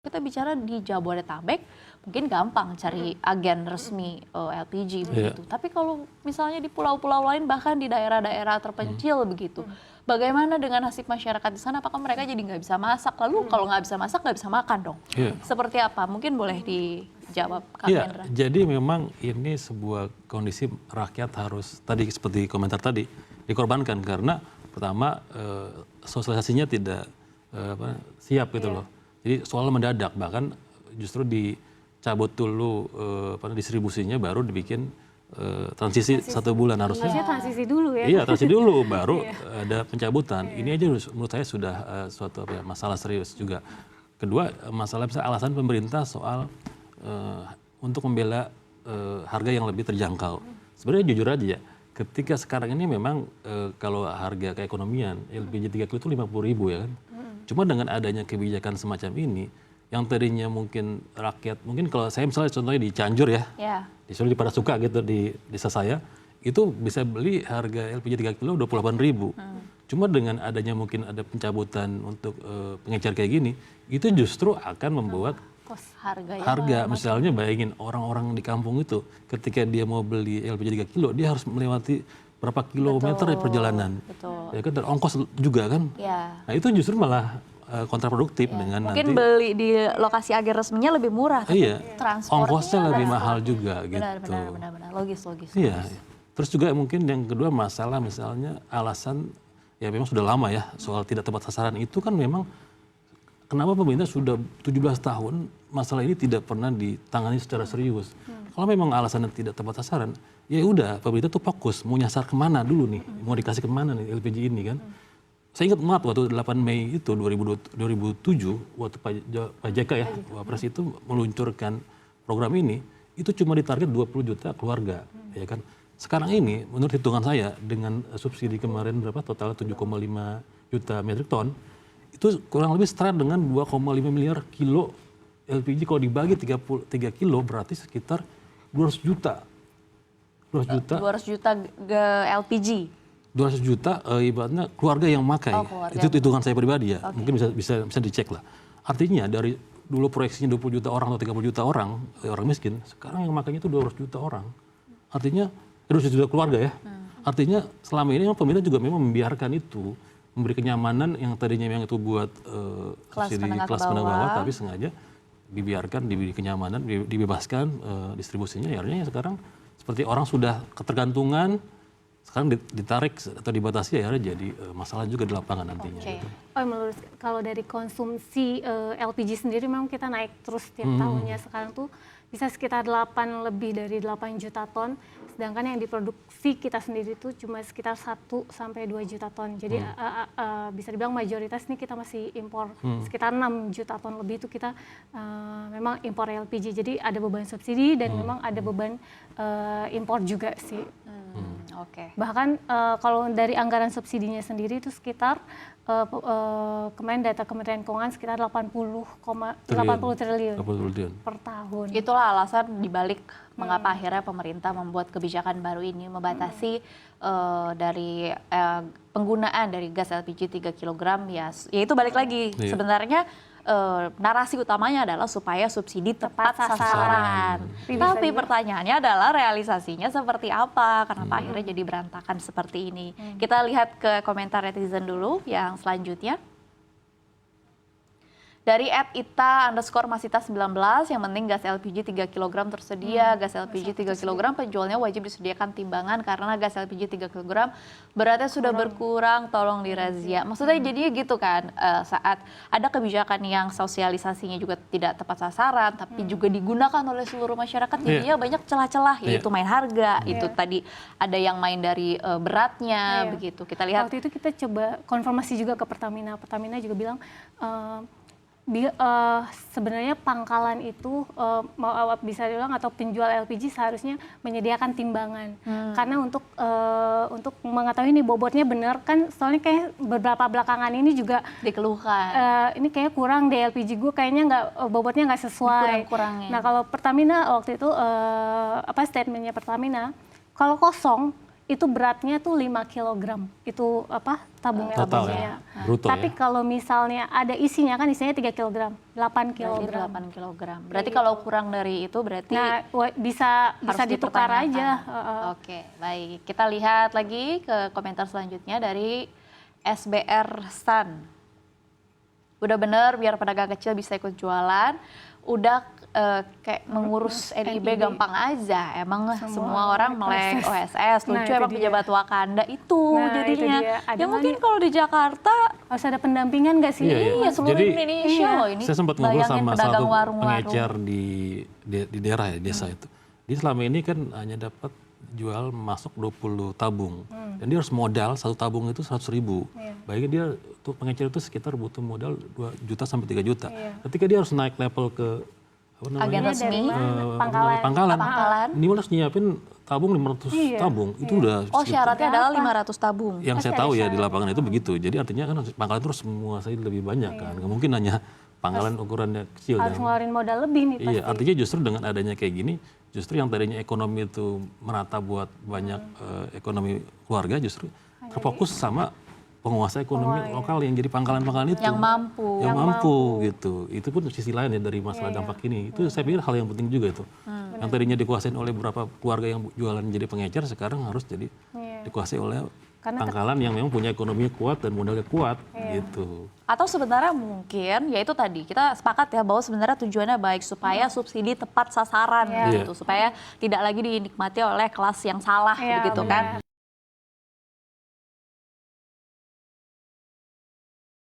Kita bicara di Jabodetabek, mungkin gampang cari agen resmi LPG begitu. Tapi kalau misalnya di pulau-pulau lain, bahkan di daerah-daerah terpencil begitu, bagaimana dengan nasib masyarakat di sana? Apakah mereka jadi nggak bisa masak? Lalu kalau nggak bisa masak, nggak bisa makan dong? Seperti apa? Mungkin boleh dijawab, Kang Hendra. Jadi memang ini sebuah kondisi rakyat harus, tadi seperti komentar tadi, dikorbankan karena pertama sosialisasinya tidak siap gitu loh. Jadi soal mendadak, bahkan justru dicabut dulu distribusinya, baru dibikin transisi 1 bulan harusnya. Transisi dulu ya? Iya, transisi dulu, baru ada pencabutan. Ini aja menurut saya sudah suatu masalah serius juga. Kedua, masalah misalnya alasan pemerintah soal untuk membela harga yang lebih terjangkau. Sebenarnya jujur aja ya, ketika sekarang ini memang kalau harga keekonomian LPG 3 kilo itu 50.000 ya kan. Cuma dengan adanya kebijakan semacam ini, yang tadinya mungkin rakyat, mungkin kalau saya misalnya contohnya di Cianjur ya, disuruh di Padasuka gitu di desa saya, itu bisa beli harga LPG 3 kilo 28.000. Cuma dengan adanya mungkin ada pencabutan untuk pengecer kayak gini, itu justru akan membuat harga misalnya bayangin orang-orang di kampung itu, ketika dia mau beli LPG 3 kilo, dia harus melewati berapa kilometer di perjalanan, ya kan, dan ongkos juga kan. Nah itu justru malah kontraproduktif dengan mungkin nanti beli di lokasi agen resminya lebih murah, tapi ongkosnya lebih mahal juga gitu. Benar, logis. Iya. Terus juga mungkin yang kedua masalah misalnya alasan ya memang sudah lama ya soal tidak tepat sasaran itu kan memang kenapa pemerintah sudah 17 tahun masalah ini tidak pernah ditangani secara serius. Kalau memang alasannya tidak tepat sasaran, ya udah pemerintah tuh fokus mau nyasar kemana dulu nih, mau dikasih kemana nih LPG ini kan. Saya ingat banget waktu 8 Mei itu 2007 waktu Pak JK ya, Wapres itu meluncurkan program ini, itu cuma ditarget 20 juta keluarga, ya kan. Sekarang ini menurut hitungan saya dengan subsidi kemarin berapa totalnya 7,5 juta metrik ton, itu kurang lebih setara dengan 2,5 miliar kilo LPG. Kalau dibagi 3 kilo berarti sekitar 200 juta. 200 juta LPG. 200 juta ibaratnya keluarga yang memakai. Itu hitungan saya pribadi ya. Mungkin bisa dicek lah. Artinya dari dulu proyeksinya 20 juta orang atau 30 juta orang miskin, sekarang yang makanya itu 200 juta orang. Artinya 200 juta keluarga ya. Artinya selama ini pemerintah juga memang membiarkan itu, memberi kenyamanan yang tadinya memang itu buat kelas menengah bawah, tapi sengaja dibiarkan, diberi kenyamanan, dibebaskan distribusinya. Ya akhirnya sekarang seperti orang sudah ketergantungan, sekarang ditarik atau dibatasi, ya jadi masalah juga di lapangan nantinya. Gitu. Menurut kalau dari konsumsi LPG sendiri memang kita naik terus tiap tahunnya. Sekarang tuh bisa sekitar lebih dari 8 juta ton, sedangkan yang diproduksi kita sendiri itu cuma sekitar 1 sampai 2 juta ton. Jadi bisa dibilang mayoritas ini kita masih impor, sekitar 6 juta ton lebih itu kita memang impor LPG. Jadi ada beban subsidi dan memang ada beban impor juga sih. Bahkan kalau dari anggaran subsidinya sendiri itu sekitar kemarin data Kementerian Keuangan sekitar 80 triliun per tahun. Itulah alasan dibalik mengapa akhirnya pemerintah membuat kebijakan baru ini membatasi dari penggunaan dari gas LPG 3 kg ya itu balik lagi sebenarnya narasi utamanya adalah supaya subsidi tepat sasaran. Tapi pertanyaannya adalah realisasinya seperti apa? Kenapa akhirnya jadi berantakan seperti ini? Kita lihat ke komentar netizen dulu yang selanjutnya. Dari @ita_masita19, yang penting gas LPG 3 kg tersedia. Gas LPG 3 kg penjualnya wajib disediakan timbangan karena gas LPG 3 kg beratnya sudah berkurang, tolong dirazia. Maksudnya jadinya gitu kan, saat ada kebijakan yang sosialisasinya juga tidak tepat sasaran, tapi juga digunakan oleh seluruh masyarakat, jadinya banyak celah-celah, yaitu main harga, itu tadi ada yang main dari beratnya, begitu. Kita lihat. Waktu itu kita coba konfirmasi juga ke Pertamina. Pertamina juga bilang, sebenarnya pangkalan itu bisa dibilang atau penjual LPG seharusnya menyediakan timbangan karena untuk mengetahui nih bobotnya benar kan, soalnya kayak beberapa belakangan ini juga dikeluhkan ini kayak kurang deh LPG gue, kayaknya bobotnya nggak sesuai. Nah kalau Pertamina waktu itu statementnya Pertamina, kalau kosong itu beratnya tuh 5 kilogram. Itu apa? Tabung Total LPG-nya. ya, bruto Tapi ya. kalau misalnya ada isinya kan isinya 3 kilogram, 8 Berarti kilogram. 8 kilogram. Berarti kalau kurang dari itu berarti Nah, bisa harus ditukar dipertanyakan. aja. Oke, baik. Kita lihat lagi ke komentar selanjutnya dari SBR Stan. Udah bener biar pedagang kecil bisa ikut jualan. Udah kayak mengurus NIB gampang aja. Emang semua orang melek OSS. Lucu itu emang dia. pejabat Wakanda itu Nah, itu jadinya. dia. Ada Ya mungkin lagi. kalau di Jakarta, Harus ada pendampingan nggak sih? Iya, iya. iya seluruh Jadi, Indonesia loh ini. Saya sempat ngobrol Bayangin sama pedagang satu warung-warung. pengecer di daerah ya, desa itu. Dia selama ini kan hanya dapat jual masuk 20 tabung. Dan dia harus modal satu tabung itu 100.000. Bayangin dia tuh pengecer itu sekitar butuh modal 2 juta sampai 3 juta. Ketika dia harus naik level ke apa namanya? Agen resmi. Pangkalan. Pangkalan. Ini harus nyiapin tabung 500 tabung. Itu udah Oh sekitar- syaratnya adalah 500 tabung. yang saya tahu ya di lapangan itu begitu. Jadi artinya kan pangkalan terus menguasai lebih banyak kan. Nggak mungkin hanya pangkalan ukurannya kecil. Harus dan- ngeluarin modal lebih nih pasti. Iya, artinya justru dengan adanya kayak gini, justru yang tadinya ekonomi itu merata buat banyak ekonomi keluarga justru terfokus sama penguasa ekonomi lokal yang jadi pangkalan-pangkalan itu. Yang mampu. Yang mampu gitu. Itu pun sisi lain ya dari masalah dampak ini. Itu saya pikir hal yang penting juga itu. Yang tadinya dikuasain oleh beberapa keluarga yang jualan jadi pengecer, sekarang harus jadi dikuasai oleh pangkalan yang memang punya ekonominya kuat dan modalnya kuat gitu. Atau sebenarnya mungkin, ya itu tadi, kita sepakat ya bahwa sebenarnya tujuannya baik supaya subsidi tepat sasaran gitu. Supaya tidak lagi dinikmati oleh kelas yang salah Iya, begitu kan.